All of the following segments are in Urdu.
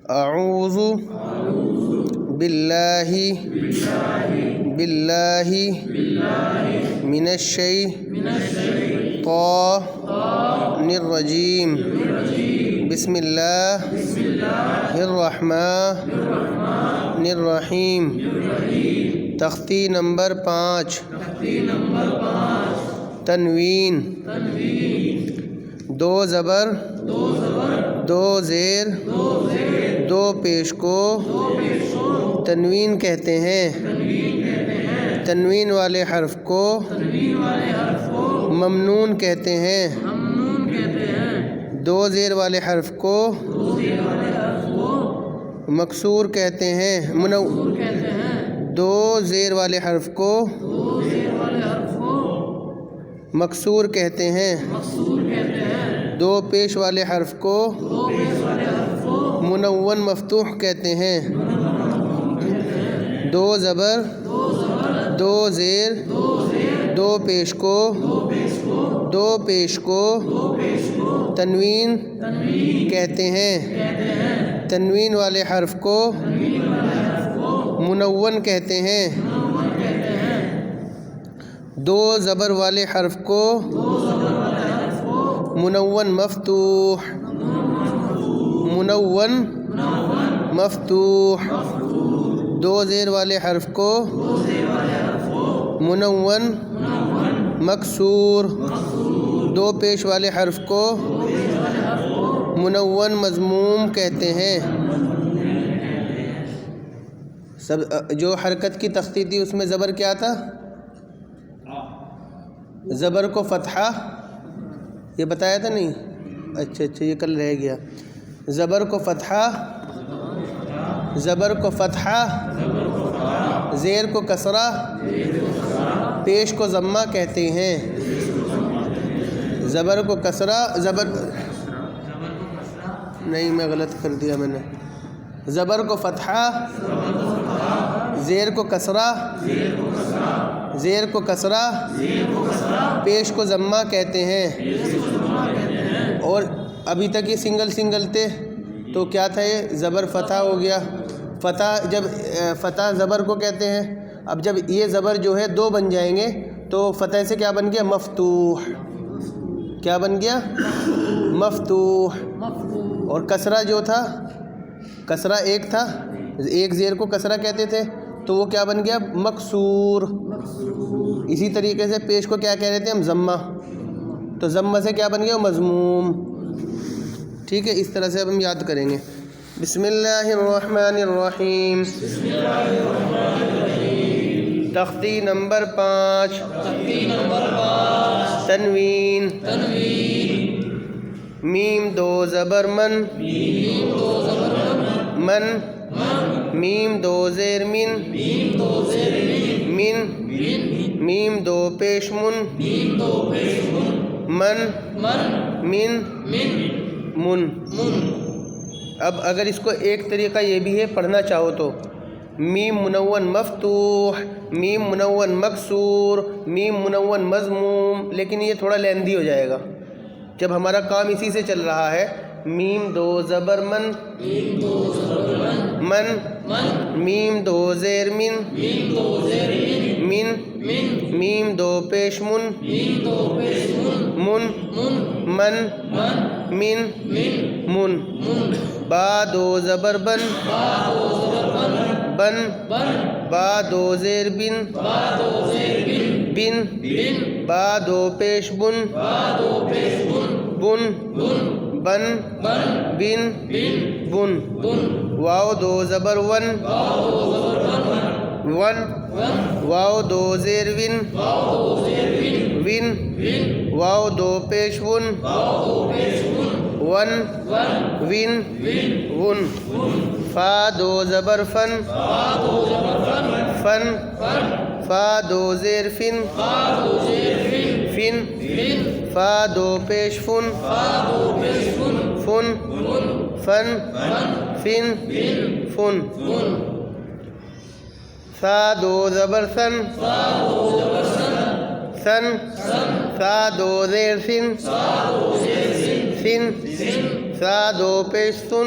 اعوذ باللہ من الشیطان الرجیم بسم اللہ الرحمن الرحیم تختی نمبر 5 تنوین 2 زبر 2 زیر 2 پیش کو تنوین کہتے ہیں۔ تنوین والے حرف کو ممنون کہتے ہیں۔ 2 زیر والے حرف کو مکسور کہتے ہیں۔ 2 زیر والے حرف کو مکسور کہتے ہیں۔ 2 پیش والے حرف کو منون مفتوح کہتے ہیں۔ 2 زبر 2 زیر 2 پیش کو تنوین کہتے ہیں۔ تنوین والے حرف کو منون کہتے ہیں۔ 2 زبر والے حرف کو منون مفتوح 2 زیر والے حرف کو منون مکسور 2 پیش والے حرف کو منون مضموم کہتے ہیں۔ سب جو حرکت کی تختی تھی اس میں زبر کیا تھا؟ زبر کو فتحہ، یہ بتایا تھا نہیں؟ اچھا یہ کل رہ گیا۔ زبر کو فتحہ زیر کو کسرہ پیش کو ضمہ کہتے ہیں۔ زبر کو کسرہ نہیں، میں غلط کر دیا میں نے۔ زبر کو فتحہ زیر کو کسرہ پیش کو ضمہ کہتے ہیں۔ اور ابھی تک یہ سنگل تھے تو کیا تھا؟ یہ زبر فتح ہو گیا۔ فتح جب فتح زبر کو کہتے ہیں۔ اب جب یہ زبر جو ہے 2 بن جائیں گے تو فتح سے کیا بن گیا؟ مفتوح۔ کیا بن گیا؟ مفتوح۔ اور کسرہ جو تھا، کسرہ 1 تھا، 1 زیر کو کسرہ کہتے تھے تو وہ کیا بن گیا؟ مکسور۔ اسی طریقے سے پیش کو کیا کہہ رہے تھے ہم؟ ضمہ۔ تو ضمہ سے کیا بن گیا؟ مضموم۔ ٹھیک ہے، اس طرح سے اب ہم یاد کریں گے۔ بسم اللہ الرحمن الرحیم تختی نمبر 5 تنوین میم 2 زبر من میم 2 زیر من میم 2 پیش من من اب اگر اس کو ایک طریقہ یہ بھی ہے پڑھنا چاہو تو میم منون مفتوح، میم منون مکسور، میم منون مضموم، لیکن یہ تھوڑا لیندی ہو جائے گا جب ہمارا کام اسی سے چل رہا ہے۔ میم 2 زبر من میم 2 زیر من میم 2 پیش من با 2 زبر بن با 2 زیر بن با 2 پیش بن بن واو 2 زبر ون واو 2 زیر ون واو 2 پیش ون فا 2 زبر فن فا 2 زیر فن فا 2 پیش فن ثا 2 زبر ثن ثا 2 زیر سن ثا 2 پیش سن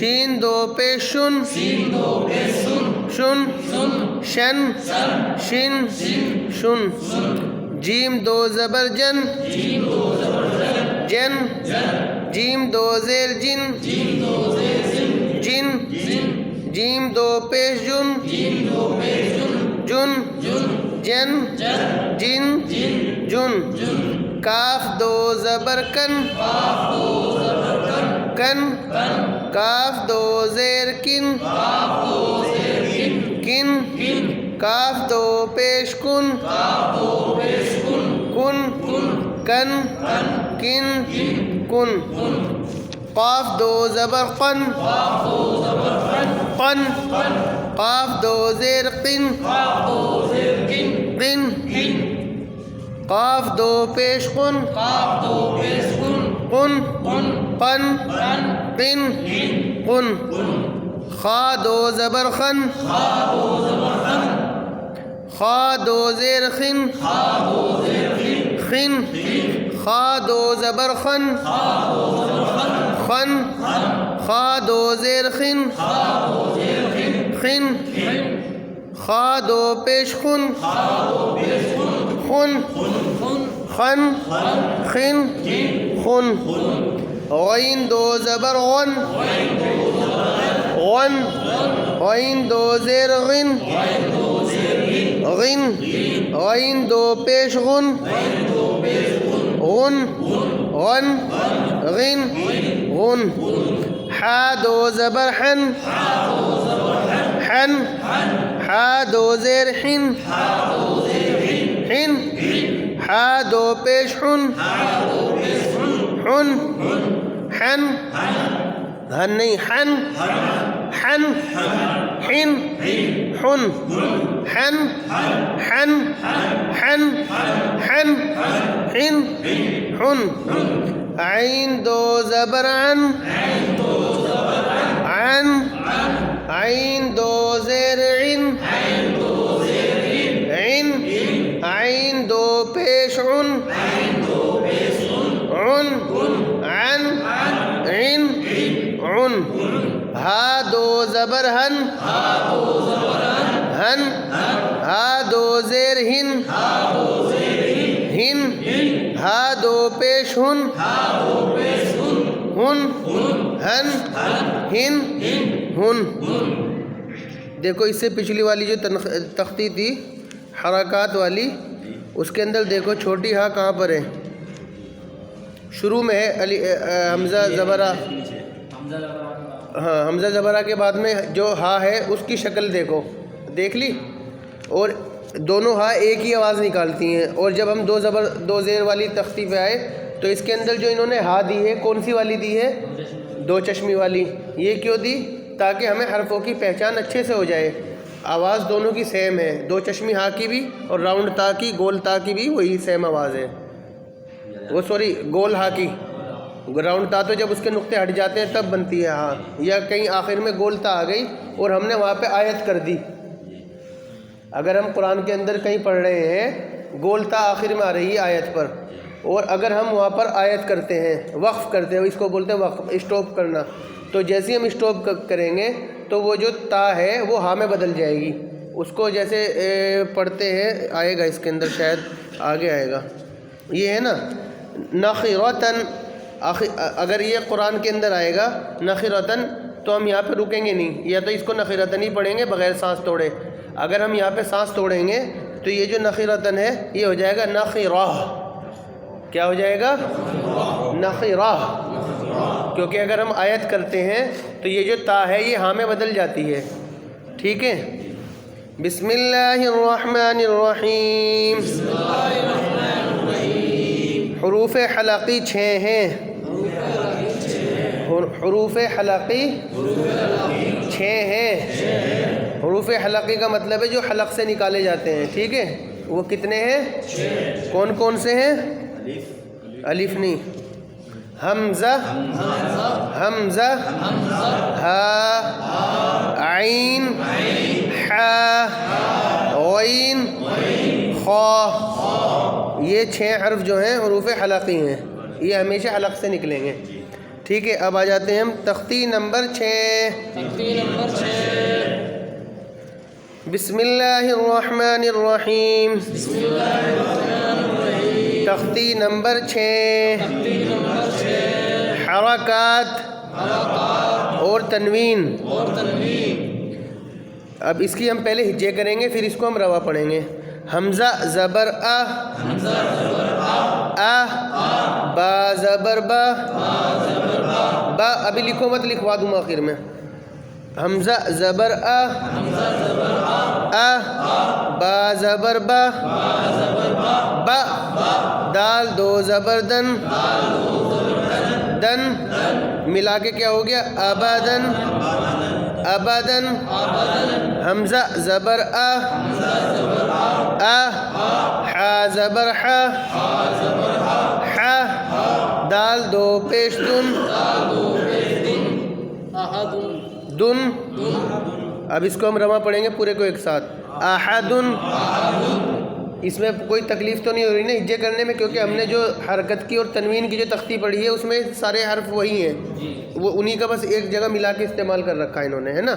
شین دو پیش شن شن شن شن شن جیم دو زبر جن جن جیم دو زیر جن جن جیم دو پیش جن جن جن جن جن کاف دو زبر کن کن کاف دو زیر کن کن کاف دو پیش کن کن کن کن کن قاف دو زبر قن قن قاف دو زیر قن قن قاف دو پیش قن قن قن قن قن خا دو زبر خن خا دو زیر خن خن خا دو زبر خن خن خا دو زیر خن خن خا دو پیش خن خن خن خن خن غین دو زبر غن غن غین دو زیر غن غن غین دو پیش غن غن غن غن غن حا دو زبر حن حن حا دو زیر حن حن حا دو پیش حن حن حن ہن نہیں حن حن حن حن حن حن حن حن حن حن عین دو زبر عن عن عین دو زیر عن عن عین دو پیش عن عن عن عن عن ہا دو زبر ہن ہن ہا دو زیر ہن ہن ہا دو پیش ہن ہن ہن ہن ہن دیکھو اس سے پچھلی والی جو تختی تھی حرکات والی اس کے اندر دیکھو چھوٹی ہا کہاں پر ہے شروع میں ہے حمزہ زبرہ ہاں حمزہ زبرہ کے بعد میں جو ہا ہے اس کی شکل دیکھو دیکھ لی اور دونوں ہا ایک ہی آواز نکالتی ہیں اور جب ہم دو زیر والی تختی پہ آئے تو اس کے اندر جو انہوں نے ہا دی ہے کون سی والی دی ہے دو چشمی والی یہ کیوں دی تاکہ ہمیں حرفوں کی پہچان اچھے سے ہو جائے آواز دونوں کی سیم ہے دو چشمی ہا کی بھی اور راؤنڈ تا کی گول تا کی بھی وہی سیم آواز ہے وہ سوری گول ہا کی راؤنڈ تا تو جب اس کے نقطے ہٹ جاتے ہیں تب بنتی ہے ہاں یا کہیں آخر میں گول تا آ گئی اور ہم نے وہاں پہ آیت کر دی اگر ہم قرآن کے اندر کہیں پڑھ رہے ہیں گول تا آخر میں آ رہی ہے آیت پر اور اگر ہم وہاں پر آیت کرتے ہیں وقف کرتے ہیں اس کو بولتے ہیں وقف اسٹاپ کرنا تو جیسے ہم اسٹاپ کریں گے تو وہ جو تا ہے وہ ہاں میں بدل جائے گی اس کو جیسے پڑھتے ہیں آئے گا اس کے اندر شاید آگے آئے گا یہ ہے نا نخرتن اگر یہ قرآن کے اندر آئے گا نخرتن تو ہم یہاں پہ رکیں گے نہیں یا تو اس کو نخرتن ہی پڑھیں گے بغیر سانس توڑے اگر ہم یہاں پہ سانس توڑیں گے تو یہ جو نخرتن ہے یہ ہو جائے گا نخرہ کیا ہو جائے گا نخرہ کیونکہ اگر ہم آیت کرتے ہیں تو یہ جو تا ہے یہ ہاں میں بدل جاتی ہے ٹھیک ہے بسم اللہ الرحمن الرحیم حروف حلقی 6 ہیں حروف حلقی 6 ہیں حروف حلقی کا مطلب ہے جو حلق سے نکالے جاتے ہیں ٹھیک ہے وہ کتنے ہیں 6 کون کون سے ہیں الف نہیں حمزہ حمزہ ہا عین حا غین خا یہ 6 حرف جو ہیں حروف حلقی ہیں یہ ہمیشہ حلق سے نکلیں گے ٹھیک ہے، اب آ جاتے ہیں ہم تختی نمبر 6۔ بسم اللہ الرحمن الرحیم۔ تختی نمبر 6، حرکات اور تنوین۔ اب اس کی ہم پہلے ہجے کریں گے، پھر اس کو ہم روا پڑھیں گے۔ حمزہ زبر آ، با زبر با، با ابھی لکھو مت، لکھوا دوں آخر میں۔ حمزہ زبر آ، با زبر با، با دال دو زبر دن، دن ملا کے کیا ہو گیا؟ ابدن، ابدن۔ حمزہ زبر آ، حا زبر حا، حا دال دو پیش دن، دن۔ اب اس کو ہم رواں پڑھیں گے پورے کو ایک ساتھ۔ احدن، اس میں کوئی تکلیف تو نہیں ہو رہی نا ہجے کرنے میں، کیونکہ ہم نے جو حرکت کی اور تنوین کی جو تختی پڑھی ہے اس میں سارے حرف وہی ہیں، وہ انہی کا بس ایک جگہ ملا کے استعمال کر رکھا ہے انہوں نے، ہے نا،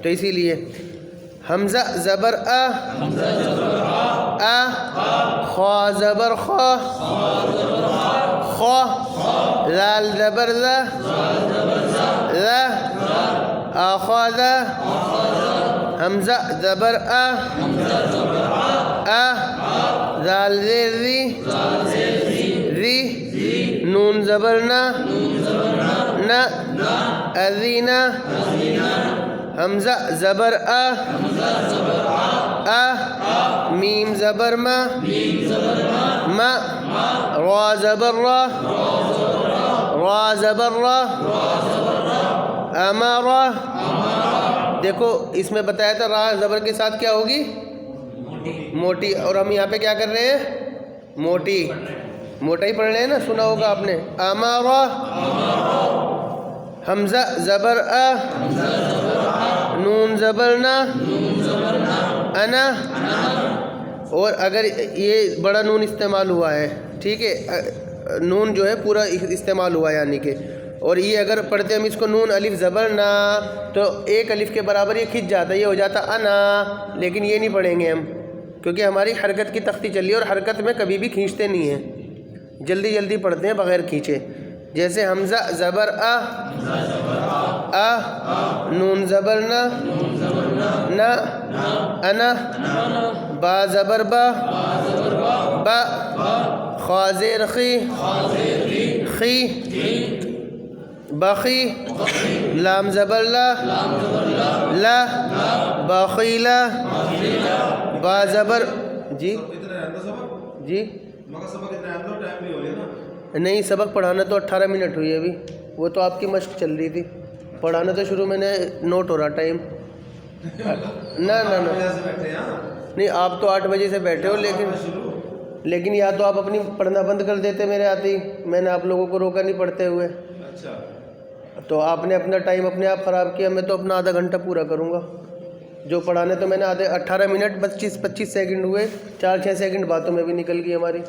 تو اسی لیے حمزہ زبر آ، خا زبر خا، خا لال زبر ذا، ذا آخذ، حمزہ زبر آ، ذال زیر ذی، ذی نون زبر نا، نا اذینہ، حمزہ زبر آ، میم زبر ما، ما را زبر را، را زبر را، امارا۔ دیکھو اس میں بتایا تھا را زبر کے ساتھ کیا ہوگی؟ موٹی، اور ہم یہاں پہ کیا کر رہے ہیں؟ موٹی، موٹا ہی پڑھ رہے ہیں نا، سنا ہوگا آپ نے۔ امارا، حمزہ زبر آ، نون زبر نا، انا، اور اگر یہ بڑا نون استعمال ہوا ہے، ٹھیک ہے، نون جو ہے پورا استعمال ہوا ہے یعنی کہ، اور یہ اگر پڑھتے ہم اس کو نون الف زبر نا تو ایک الف کے برابر یہ کھنچ جاتا ہے، یہ ہو جاتا انا، لیکن یہ نہیں پڑھیں گے ہم کیونکہ ہماری حرکت کی تختی چل رہی ہے اور حرکت میں کبھی بھی کھینچتے نہیں ہیں، جلدی جلدی پڑھتے ہیں بغیر کھینچے۔ جیسے حمزہ زبر آ، نون زبر نا، نا انا، با زبر با، با خا زیر خی، خی باخی، لام زبر لا، لا باخیلا، با زبر جی جی نہیں، سبق پڑھانا تو 18 منٹ ہوئی ہے ابھی، وہ تو آپ کی مشق چل رہی تھی، پڑھانا تو شروع میں نے نوٹ ہو رہا ٹائم۔ نہ نہ نہ نہیں، آپ تو 8 بجے سے بیٹھے ہو، لیکن یا تو آپ اپنی پڑھنا بند کر دیتے میرے آتے ہی، میں نے آپ لوگوں کو روکا نہیں پڑھتے ہوئے، تو آپ نے اپنا ٹائم اپنے آپ خراب کیا، میں تو اپنا آدھا گھنٹہ پورا کروں گا جو پڑھانے، تو میں نے 18 منٹ 25 سیکنڈ ہوئے، 4-6 سیکنڈ باتوں میں بھی نکل گئی ہماری،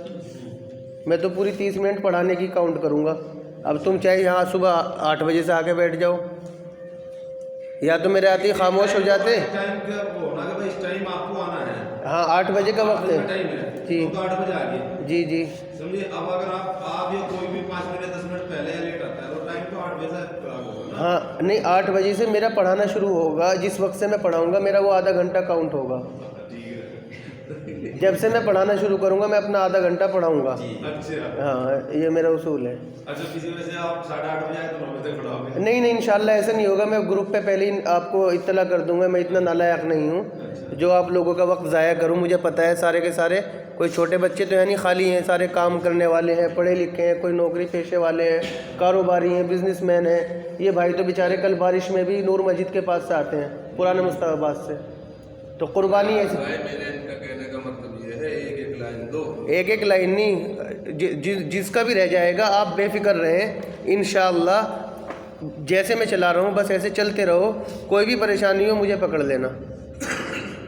میں تو پوری 30 منٹ پڑھانے کی کاؤنٹ کروں گا۔ اب تم چاہے یہاں صبح 8 بجے سے آ کے بیٹھ جاؤ، یا تو میرے آتے ہی خاموش ہو جاتے۔ ہاں 8 بجے کا وقت ہے جی جی جی، اب اگر آپ یا کوئی بھی 5 منٹ 10 منٹ پہلے یا لیٹ آتا ہے تو ٹائم تو 8 بجے سے ہوگا۔ ہاں نہیں، 8 بجے سے میرا پڑھانا شروع ہوگا، جس وقت سے میں پڑھاؤں گا میرا وہ آدھا گھنٹہ کاؤنٹ ہوگا، جب سے میں پڑھانا شروع کروں گا میں اپنا آدھا گھنٹہ پڑھاؤں گا۔ ہاں یہ میرا اصول ہے۔ اچھا کسی وجہ سے آپ 8:30 بجے آئے تو 9 بجے پڑھاؤ گے؟ نہیں نہیں، انشاءاللہ ایسا نہیں ہوگا، میں گروپ پہ پہلے ہی آپ کو اطلاع کر دوں گا، میں اتنا نالائق نہیں ہوں جو آپ لوگوں کا وقت ضائع کروں، مجھے پتہ ہے سارے کے سارے کوئی چھوٹے بچے تو ہیں نہیں، خالی ہیں، سارے کام کرنے والے ہیں، پڑھے لکھے ہیں، کوئی نوکری پیشے والے ہیں، کاروباری ہیں، بزنس مین ہیں۔ یہ بھائی تو بیچارے کل بارش میں بھی نور مسجد کے پاس سے آتے ہیں، پرانے مصطفی آباد سے، تو قربانی ایسی۔ ایک ایک لائن نہیں، جس کا بھی رہ جائے گا آپ بے فکر رہیں، انشاءاللہ جیسے میں چلا رہا ہوں بس ایسے چلتے رہو، کوئی بھی پریشانی ہو مجھے پکڑ لینا،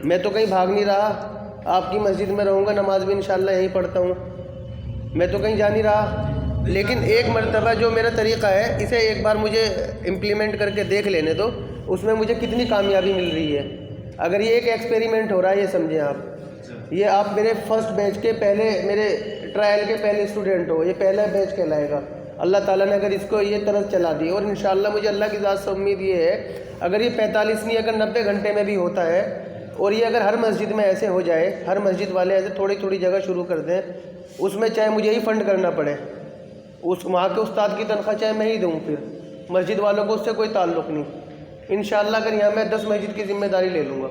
میں تو کہیں بھاگ نہیں رہا، آپ کی مسجد میں رہوں گا، نماز بھی انشاءاللہ یہیں پڑھتا ہوں، میں تو کہیں جا نہیں رہا، لیکن ایک مرتبہ جو میرا طریقہ ہے اسے ایک بار مجھے امپلیمنٹ کر کے دیکھ لینے دو، اس میں مجھے کتنی کامیابی مل رہی ہے۔ اگر یہ ایک ایکسپیریمنٹ ہو رہا ہے، یہ سمجھیں آپ، یہ آپ میرے فرسٹ بیچ کے پہلے، میرے ٹرائل کے پہلے اسٹوڈنٹ ہو، یہ پہلا بیچ کہلائے گا۔ اللہ تعالیٰ نے اگر اس کو یہ طرز چلا دی، اور انشاءاللہ مجھے اللہ کی ذات سے امید یہ ہے اگر یہ 45 نہیں اگر 90 گھنٹے میں بھی ہوتا ہے، اور یہ اگر ہر مسجد میں ایسے ہو جائے، ہر مسجد والے ایسے تھوڑی تھوڑی جگہ شروع کر دیں، اس میں چاہے مجھے ہی فنڈ کرنا پڑے، اس وہاں کے استاد کی تنخواہ چاہے میں ہی دوں، پھر مسجد والوں کو اس سے کوئی تعلق نہیں، انشاءاللہ اگر یہاں میں 10 مسجد کی ذمہ داری لے لوں گا۔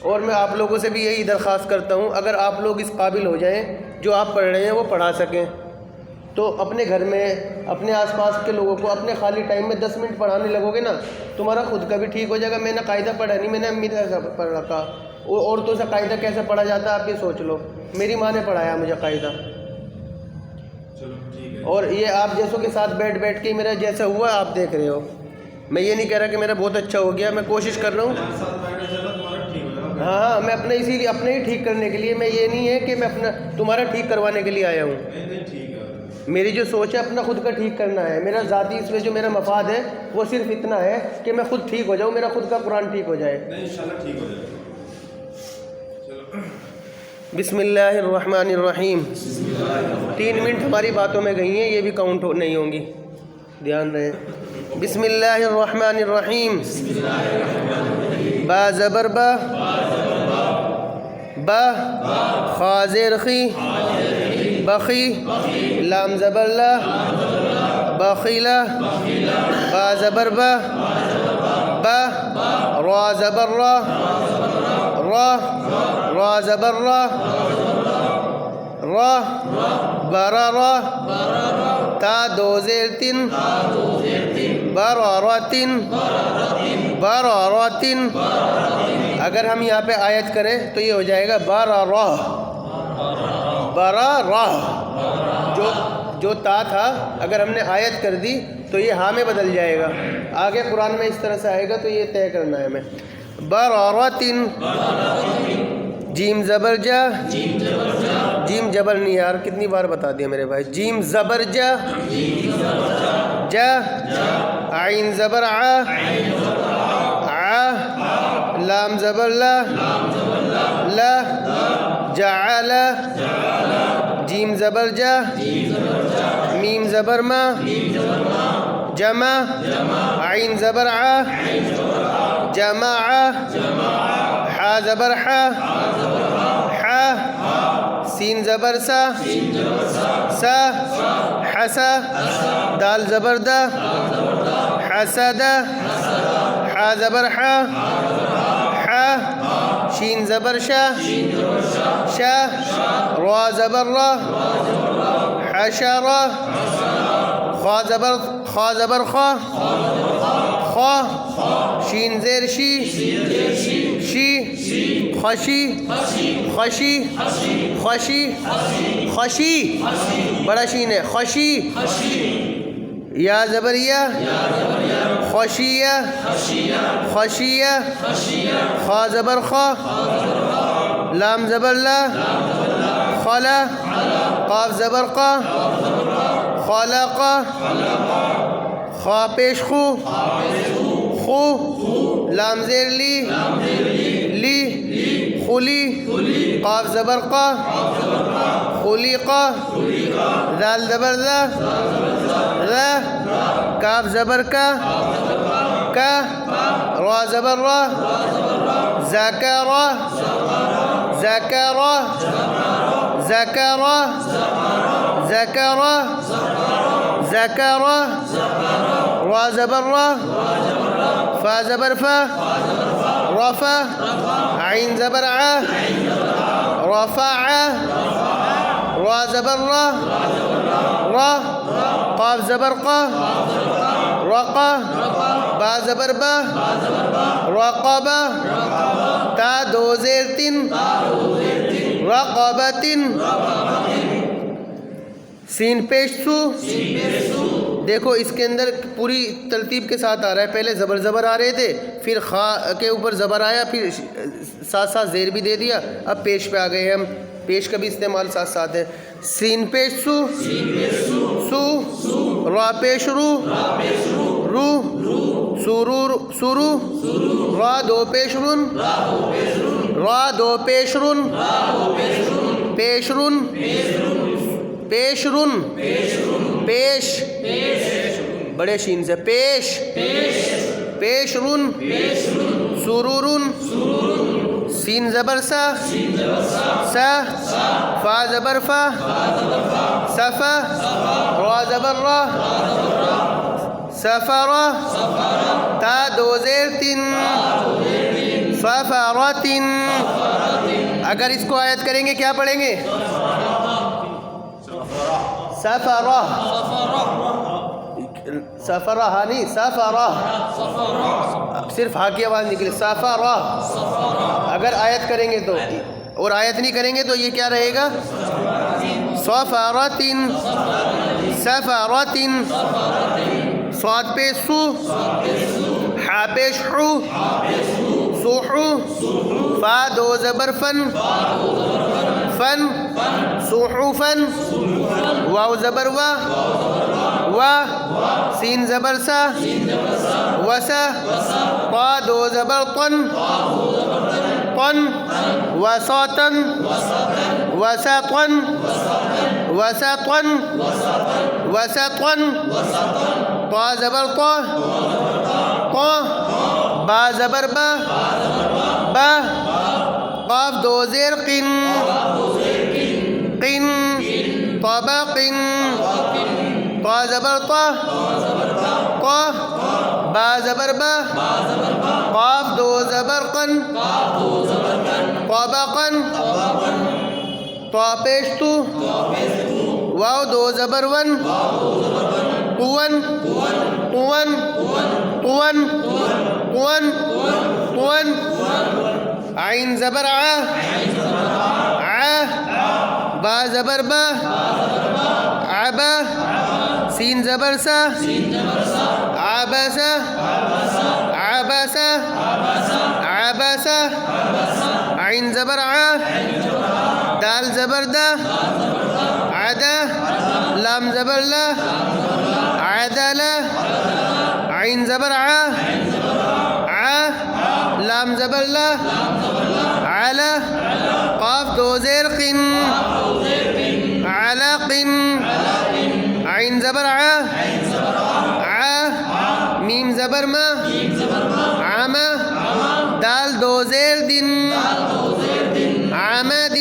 اور میں آپ لوگوں سے بھی یہی درخواست کرتا ہوں، اگر آپ لوگ اس قابل ہو جائیں جو آپ پڑھ رہے ہیں وہ پڑھا سکیں، تو اپنے گھر میں، اپنے آس پاس کے لوگوں کو اپنے خالی ٹائم میں 10 منٹ پڑھانے لگو گے نا، تمہارا خود کا بھی ٹھیک ہو جائے گا۔ میں نے قاعدہ پڑھا نہیں، میں نے امی سے پڑھ رکھا، اور عورتوں سے قاعدہ کیسے پڑھا جاتا ہے آپ یہ سوچ لو، میری ماں نے پڑھایا مجھے قاعدہ۔ اور یہ آپ جیسوں کے ساتھ بیٹھ کے میرا جیسا ہوا آپ دیکھ رہے ہو، میں یہ نہیں کہہ رہا کہ میرا بہت اچھا ہو گیا، میں کوشش کر رہا ہوں، ہاں میں اپنے اسی لیے اپنے ہی ٹھیک کرنے کے لیے، میں یہ نہیں ہے کہ میں اپنا تمہارا ٹھیک کروانے کے لیے آیا ہوں۔ میری جو سوچ ہے اپنا خود کا ٹھیک کرنا ہے، میرا ذاتی اس میں جو میرا مفاد ہے وہ صرف اتنا ہے کہ میں خود ٹھیک ہو جاؤں، میرا خود کا قرآن ٹھیک ہو جائے۔ انشاءاللہ ٹھیک ہو جائے گا۔ بسم اللہ الرحمن الرحیم۔ 3 منٹ ہماری باتوں میں گئی ہیں، یہ بھی کاؤنٹ نہیں ہوں گی، دھیان رہے۔ بسم اللہ الرحمن الرحیم۔ با زبر با، با خا زیر خی، بخی، لام زبر لا، بخیلا، با زبر با، با را زبر را، را را زبر را، را برا را، تا 2 زیر 3، براراتن، براراتن۔ اگر ہم یہاں پہ آیت کریں تو یہ ہو جائے گا برارا، برارا، جو تا تھا اگر ہم نے آیت کر دی تو یہ ہاں میں بدل جائے گا، آگے قرآن میں اس طرح سے آئے گا، تو یہ طے کرنا ہے ہمیں۔ براراتن، جیم زبر جا، جیم جبر نہیں یار، کتنی بار بتا دیا میرے بھائی، جیم زبر جا، جا، عین زبر آ، آ، لام زبر لا، لا، جعل، جیم زبر جا، میم زبر ما، جمع، عین زبر آ، جمع، حا زبر حا، حا، سین زبر سا، سا، حسا، دال زبر دا، حسد، حا زبر حا، حا، شین زبر شا، شا، را زبر را، حشرا، خا زبر خا، خا، شین زیر شی، شی، خشی، خشی، خشی، خشی، بڑا شین ہے، خشی، یا زبر یا، خشیہ، خشیہ، خا زبر خا، لام زبر لا، خلا، قاف زبر قا، خلق، خا پیش خو، خو، لام زیر لی، لی، خلی، قاف زبر قا، خلیقا، ذال زبر ذا، ذا، کاف زبر کا، کا، را زبر را، ذکرا، ذکرا، ذکرا، ذکرا، ذکرا، را زبر را، فا زبر فا، رفع، عین زبر ع، رفع، را زبر را، را، قاف زبر قا، رقا، با زبر با، رقبہ، تا 2 زیر 3، رقبتن، سین پیش سو، دیکھو اس کے اندر پوری ترتیب کے ساتھ آ رہا ہے، پہلے زبر آ رہے تھے، پھر خا کے اوپر زبر آیا، پھر ساتھ ساتھ زیر بھی دے دیا، اب پیش پہ آ گئے ہم۔ پیش کا بھی استعمال ساتھ ساتھ ہے. سین پیش سو سو را پیش رو رو سرور سرو را دو پیش رن را دو پیش رن پیش رن پیش رن پیش بڑے شین سے پیش پیش رن سرورن سین زبر سا سا فا زبر فا سفا را زبر را سفرا تا دو زیر تن سفراتن. اگر اس کو آیت کریں گے کیا پڑھیں گے؟ سفرہ سفرہ ہاں نہیں سفرہ صرف ہا کی آواز نکلے سفرہ. اگر آیت کریں گے تو اور آیت نہیں کریں گے تو یہ کیا رہے گا؟ سفراتن سفراتن. صاد پیش سو حا پیش حو سوحو فا دو زبر فن فن سوحو فن واو زبر وا وا سین زبر سا وسا طا دو زبر طن طن وساطن وساطن وساطن وساطن طا زبر طا طا با زبر با با قاف دو زیر قن قن طبق طا زبر طا طا با زبر با قاف دو زبر قن طبقا طا پیش تو واو دو زبر ون قون قون قون قون قون عین زبر ع ع با زبر با عبا سین زبر سا عبسا عبسا عبسا عین زبر ع دال زبر دا عدا لام زبر لا عدلا عین زبر ع ع لام زبر لا علا قاف دو زیر قن علق عین زبر ع ع میم زبر ما عما دال دو زیر دن عمد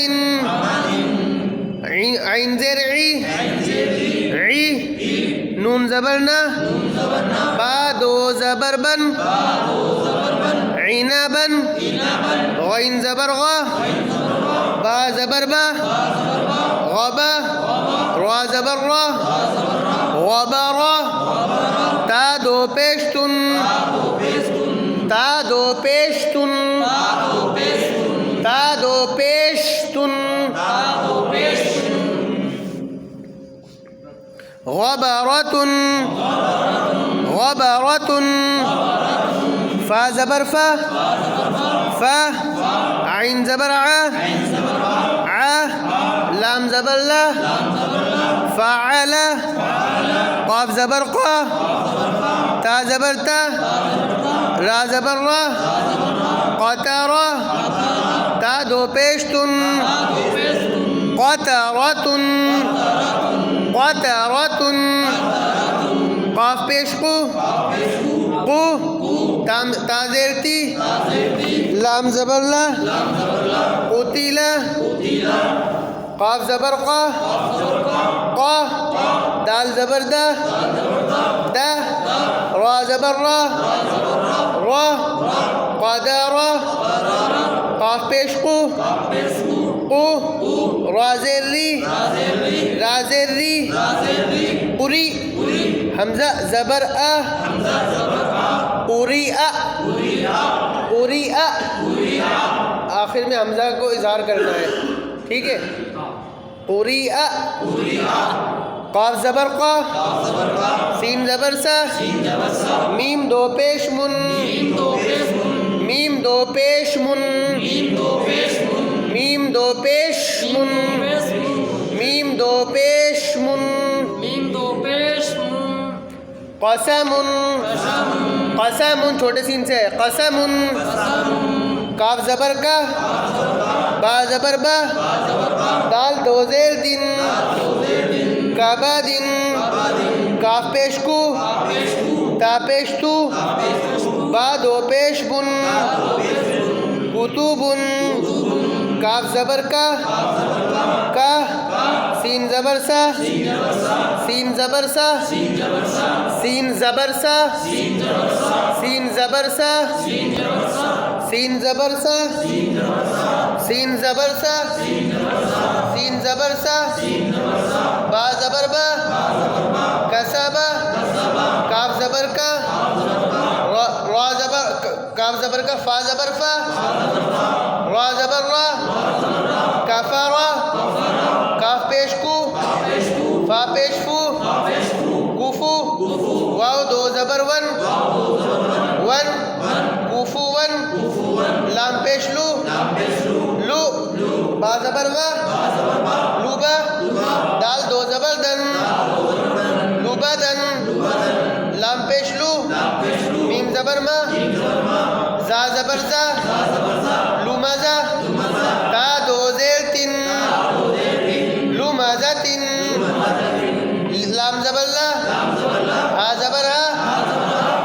عین زیر عی عی نون زبر نا با دو زبر بن عنبا غین زبر غا با زبر با غبا را زبر را غبرا تا دو پیشتن تا دو پیشتن تا دو پیشتن غبرة غبرة فا زبر فا فا عین زبر ع ع لام زبر لا فعل قاف زبر قا تا زبر تا را زبر را قطرا تا دو پیشتن قطرة قطرة قاف پیش قو قو تا زیر تی لام زبر لا قتلا قاف زبر قا قا دال زبر دا دا را زبر را را قدر قاف پیش قو قو را زیر ری را زیر ری قری حمزہ زبر ا قریء قریء آخر میں حمزہ کو اظہار کرنا ہے ٹھیک ہے قریء قاف زبر قا سین زبر سا میم دو پیش من میم دو پیش من میم میم دو پیش من میم دو پیش من قسم قسم چھوٹے سین سے ہے قسم کاف زبر کا با زبر با دال دو زیر دن کعبہ دن کاف پیش کو تا پیش تو با دو پیش بن کتبن کاف زبر کا سین زبر سا سین زبر سا سین زبر سا سین زبر سا سین زبر سا سین زبر سا سین زبر سا با زبر با کسبا کاف زبر کا را زبر کاف زبر کا فا زبر فا را زبر را کفرا کاف پیش کو فا پیش فو کفو واو دو زبر ون ون کفو ون لام پیش لو لو با زبر وا لوبا دال دو زبر دن لوبا دن لام پیش لو میم زبر ما زا زبر زا لوما زا تا دو زیر تن لوما زا تن لام زبر لا ہا زبر ہا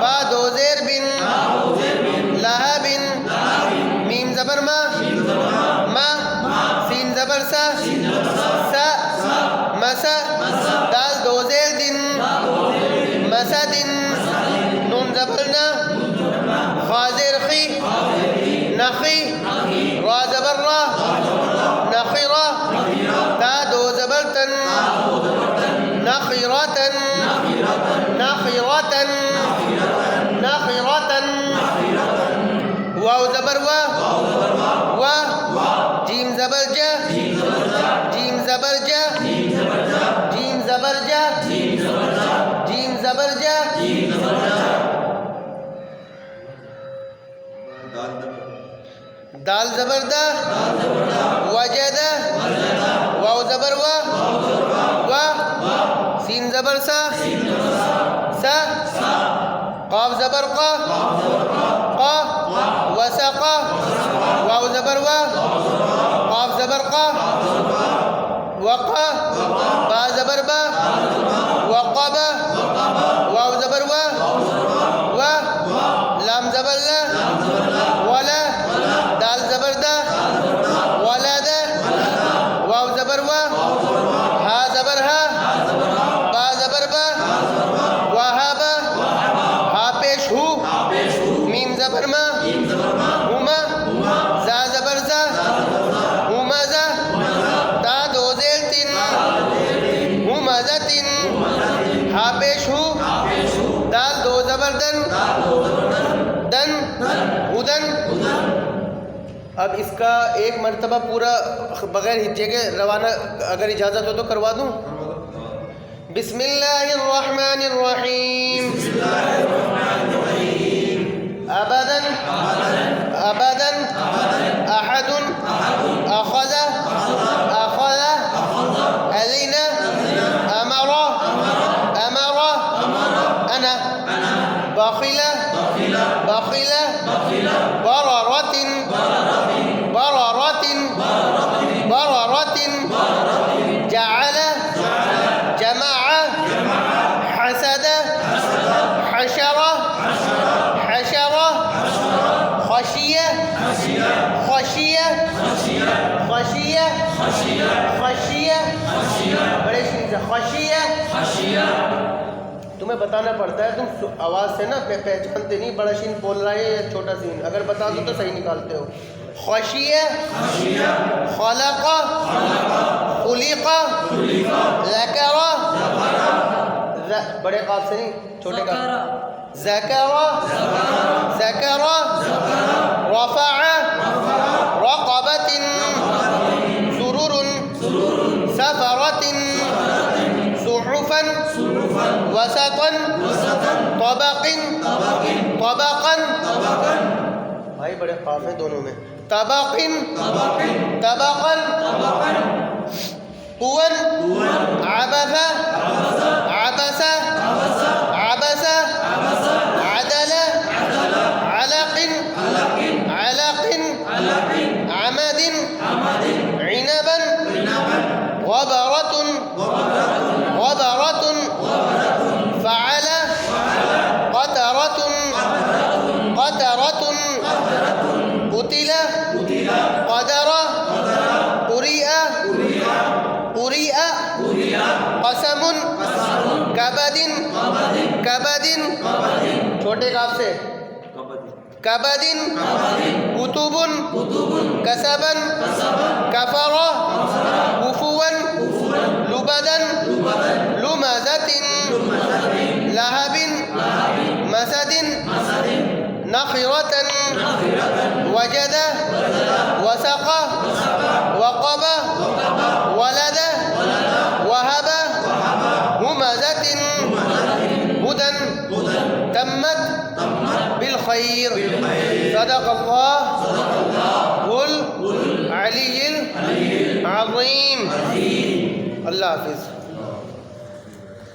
با دو زیر بن لہا بن میم زبر ما سین زبر سا سا مسا دال دو زیر دن مسا دن نون زبر نا خا زیر خی نخی را زبر را نخیرا تا دو زبر تن نخیراتن نخیراتن نخیراتن واو زبر وا جیم زبر جا جیم زبر جا جیم زبر جا جیم زبر جا دال زبر دا وجدا واو زبر وا سین زبر سا سا قاف زبر قا وسقا واو زبر وا قاف زبر قا وقا با زبر با وقبا واو زبر وا لام زبر لا ولا دال زبر دا ولا دا واو زبر وا ہا زبر ہا با زبر با وہابا ہا پیش ہو میم زبر ما ہما زا زبر زا ہما زا تا دو زیر تن ہما زا تن ہا پیش ہو دال دو زبر دن دن ہدن اب اس کا ایک مرتبہ پورا بغیر ہجے کے روانہ اگر اجازت ہو تو کروا دوں بسم اللہ الرحمن الرحیم ابدا ابدا احد اخذ اخذ اذن امر امر انا بخل بخل بررة بررة بررة جعل جمع حسد حشر حشر خشية خشية خشية خشية بڑے شین سے خشية تمہیں بتانا پڑتا ہے تم آواز سے نا پہچانتے نہیں بڑا شین بول رہا ہے یا چھوٹا سین اگر بتا دو تو صحیح نکالتے ہو خشیہ خلق خلق ذکر بڑے قاف سے نہیں چھوٹے قاف ذکر ذکر رفع رقبة سرور سفرة صحفا وسطا طبق طبقا بھائی بڑے قاف ہیں دونوں میں طبق طبقا قوا عبث عبس عبس عدل علق علق عمد عنبا غبرة غبرة فعل قترة قترة قتل قدر قرئ قرئ قسم کبد کبد چھوٹے کاف سے کبد کتب کسبا کفر کفوا لبدا لمزة لهب مسد نخرة وجد وسق وقب ولد وهب همزة هدى تمت بالخير صدق الله العلي العظيم اللہ حافظ.